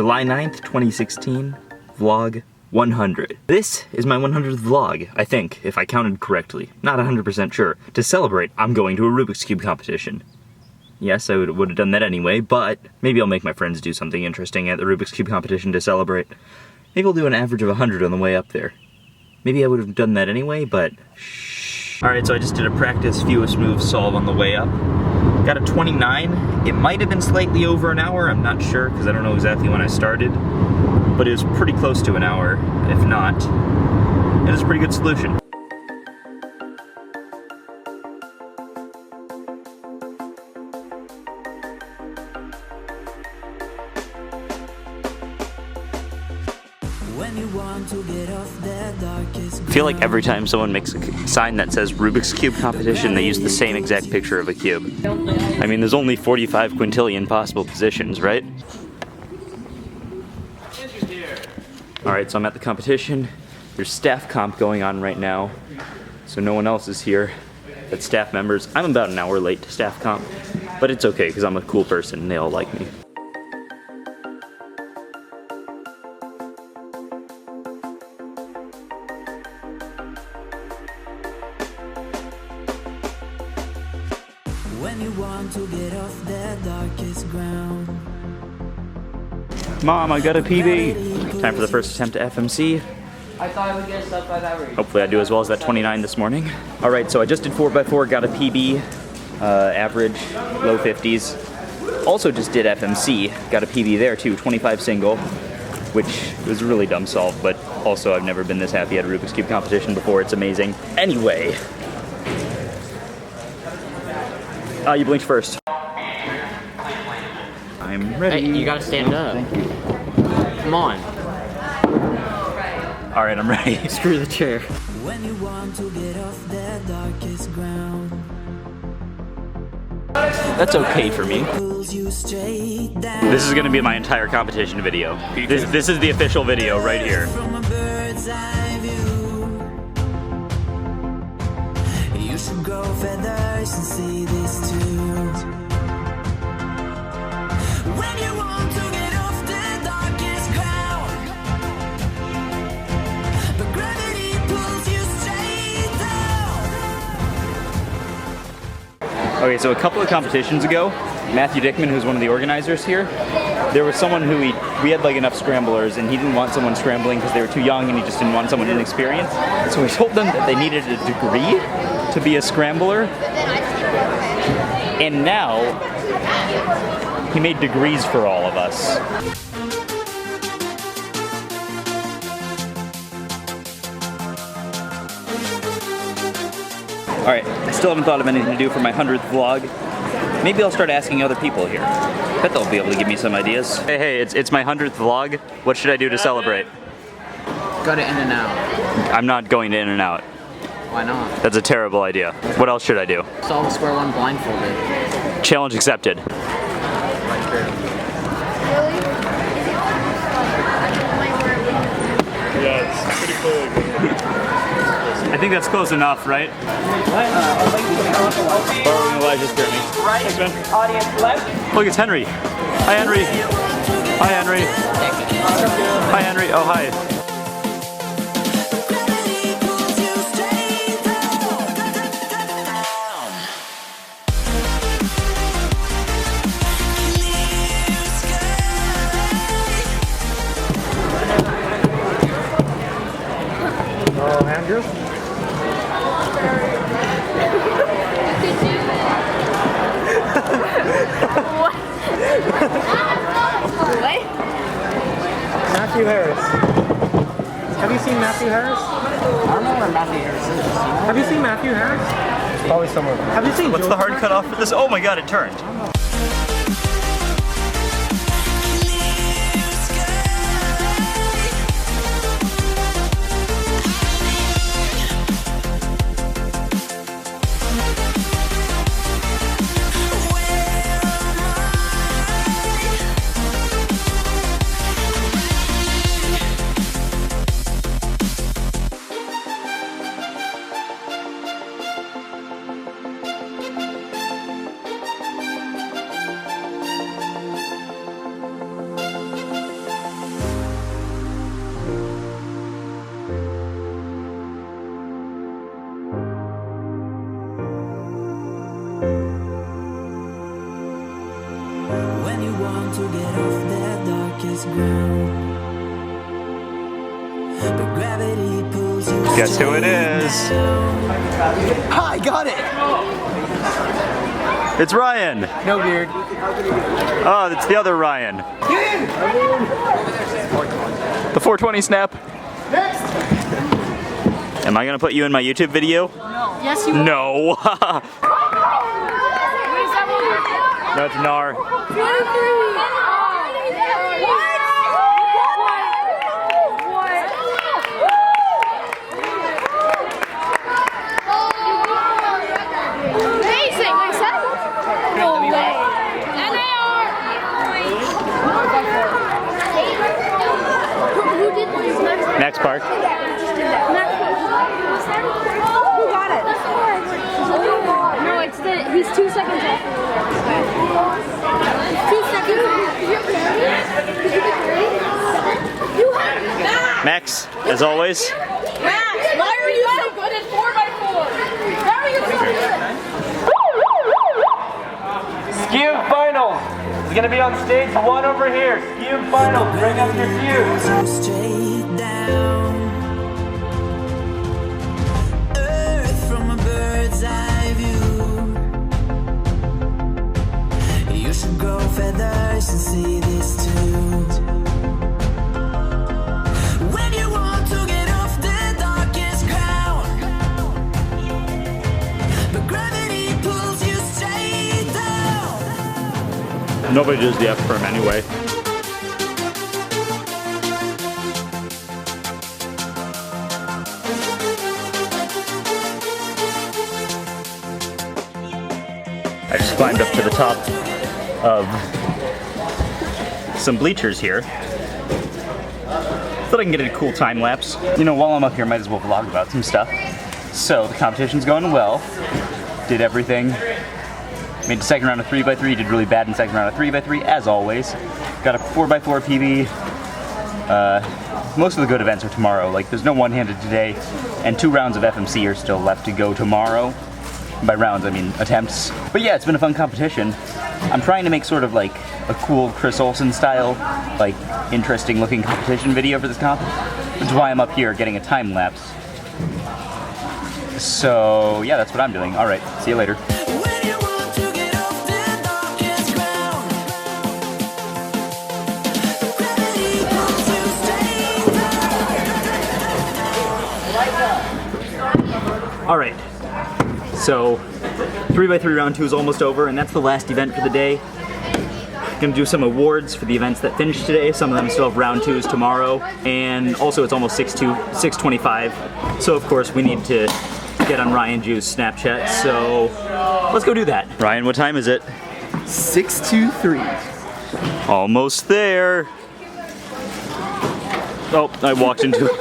July 9th, 2016, vlog 100. This is my 100th vlog, I think, if I counted correctly. Not 100% sure. To celebrate, I'm going to a Rubik's Cube competition. Yes, I would have done that anyway, but maybe I'll make my friends do something interesting at the Rubik's Cube competition to celebrate. Maybe I'll do an average of 100 on the way up there. Maybe I would have done that anyway, but shh. Alright, so I just did a practice fewest moves solve on the way up. Got a 29. It might have been slightly over an hour, I'm not sure, because I don't know exactly when I started. But it was pretty close to an hour, if not. It was a pretty good solution. I feel like every time someone makes a sign that says Rubik's Cube competition, they use the same exact picture of a cube. I mean, there's only 45 quintillion possible positions, right? Alright, so I'm at the competition. There's staff comp going on right now, so no one else is here. That's staff members. I'm about an hour late to staff comp, but it's okay because I'm a cool person and they all like me. When you want to get off that darkest ground. Mom, I got a PB. Time for the first attempt at FMC. I thought I would get stuff by that rate. Hopefully I do as well as that 29 this morning. Alright, so I just did 4x4, got a PB, average, low 50s. Also just did FMC, got a PB there too, 25 single, which was a really dumb solve, but also I've never been this happy at a Rubik's Cube competition before, it's amazing. Anyway. You blinked first. I'm ready. Hey, you gotta stand up. Thank you. Come on. Alright, I'm ready. Screw the chair. When you want to get off that darkest ground. That's okay for me. This is gonna be my entire competition video. This is the official video right here. From a bird's eye view. You should grow feathers and see this too. When you want to get off the darkest ground, but gravity pulls you straight down. Okay, so a couple of competitions ago, Matthew Dickman, who's one of the organizers here, there was someone who we had like enough scramblers and he didn't want someone scrambling because they were too young and he just didn't want someone inexperienced. So we told them that they needed a degree to be a scrambler. And now, he made degrees for all of us. Alright, I still haven't thought of anything to do for my 100th vlog. Maybe I'll start asking other people here. Bet they'll be able to give me some ideas. Hey, it's my 100th vlog. What should I do to celebrate? Go to In-N-Out. I'm not going to In-N-Out. Why not? That's a terrible idea. What else should I do? Solve square one blindfolded. Challenge accepted. Yeah, it's pretty cool. I think that's close enough, right? Borrowing Elijah's journey. Right, Thanks, man. audience left. Look, it's Henry. Hi, Henry. Hi, Henry. Hi, Henry. Oh, hi. Oh, Andrew? What? Matthew Harris. Have you seen Matthew Harris? I don't know where Matthew Harris is. Have you seen Matthew Harris? Probably somewhere. Have you seen What's the hard cutoff for this? Oh my god, it turned. Gravity pulls you. Guess who it is? I got it! It's Ryan. No beard. Oh, it's the other Ryan. The 420 snap. Next! Am I gonna put you in my YouTube video? Yes, you will. No. What is that one? No, it's Nar. Amazing! Like that? No way. Who did this? Max Park. Who got it? No, it's he's 2 seconds off. 2 seconds. Max, as always. Max, why are you so good at 4x4? How are you so good? Cube final! It's gonna be on stage 1 over here. Cube final. Bring up your cubes. Straight down. Earth from a bird's eye view. You should grow feathers and see this too. When you want to get off the darkest ground, but gravity pulls you straight down. Nobody does the F firm anyway. I just climbed up to the top of some bleachers here. Thought I can get a cool time lapse. You know, while I'm up here, might as well vlog about some stuff. So the competition's going well. Did everything. Made the second round of 3x3. Did really bad in the second round of 3x3, as always. Got a 4x4 PB. Most of the good events are tomorrow. Like, there's no one-handed today, and 2 rounds of FMC are still left to go tomorrow. By rounds, I mean attempts. But yeah, it's been a fun competition. I'm trying to make sort of like a cool Chris Olsen style, like interesting looking competition video for this comp, which is why I'm up here getting a time lapse. So yeah, that's what I'm doing. All right, see you later. When you want to get off the darkest ground, gravity pulls you straight down. All right. So 3x3 round 2 is almost over, and that's the last event for the day. Gonna do some awards for the events that finished today. Some of them still have round 2s tomorrow, and also it's almost 6:25. So of course we need to get on Ryan Jew's Snapchat. So let's go do that. Ryan, what time is it? 6:23. Almost there. Oh, I walked into it.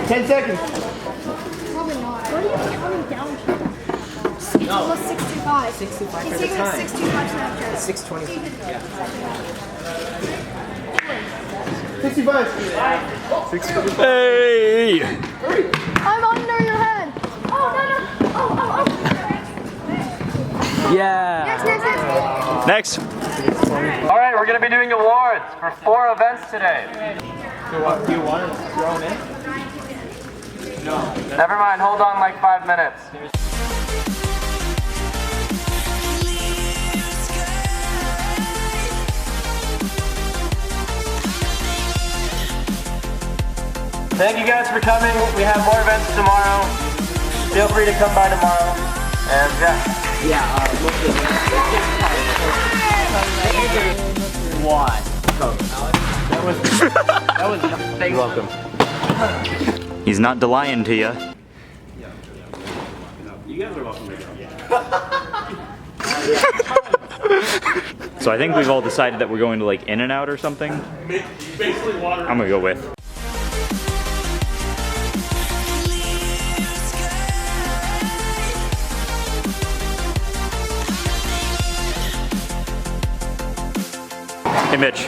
10 seconds. Probably not. What are you counting down to? Almost 65. 65 He's for the taking a time. 65 Snapchat. 6:20. Yeah. 65. Hey! I'm under your head. Oh, no, no. Oh. Yeah. Next. All right, we're gonna be doing awards for 4 events today. Do you want to throw them in? No. Never mind. Hold on, like 5 minutes. Thank you guys for coming. We have more events tomorrow. Feel free to come by tomorrow. And yeah. Why? That was thanks. You're welcome. He's not lying to you. You guys are welcome to go. So I think we've all decided that we're going to like In-N-Out or something. Basically water. I'm gonna go with. Hey Mitch,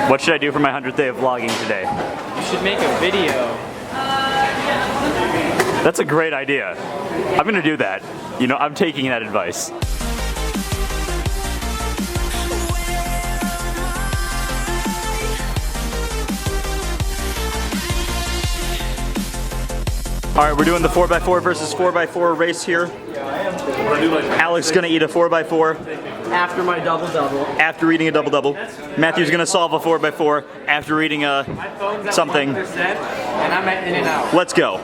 what should I do for my 100th day of vlogging today? You should make a video. That's a great idea. I'm gonna do that. You know, I'm taking that advice. All right, we're doing the 4x4 versus 4x4 race here. Alex is gonna eat a 4x4 After my double-double. after eating a double-double. Matthew's gonna solve a 4x4 after eating a Phone's at something. 1%, and I'm at In-N-Out. Let's go.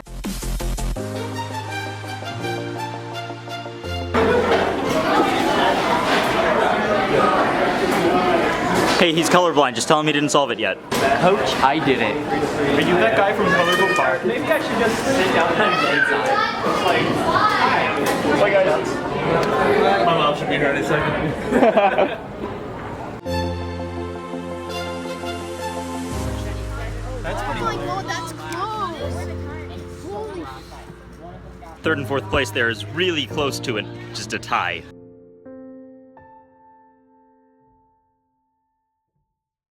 Hey, he's colorblind. Just tell him he didn't solve it yet. Coach, I did it. Are you that guy from Colorful Park? Maybe I should just sit down and Hi guys. My mom should be here in a second. Oh my god, that's close. Holy. Third and fourth place there is really close to it, just a tie.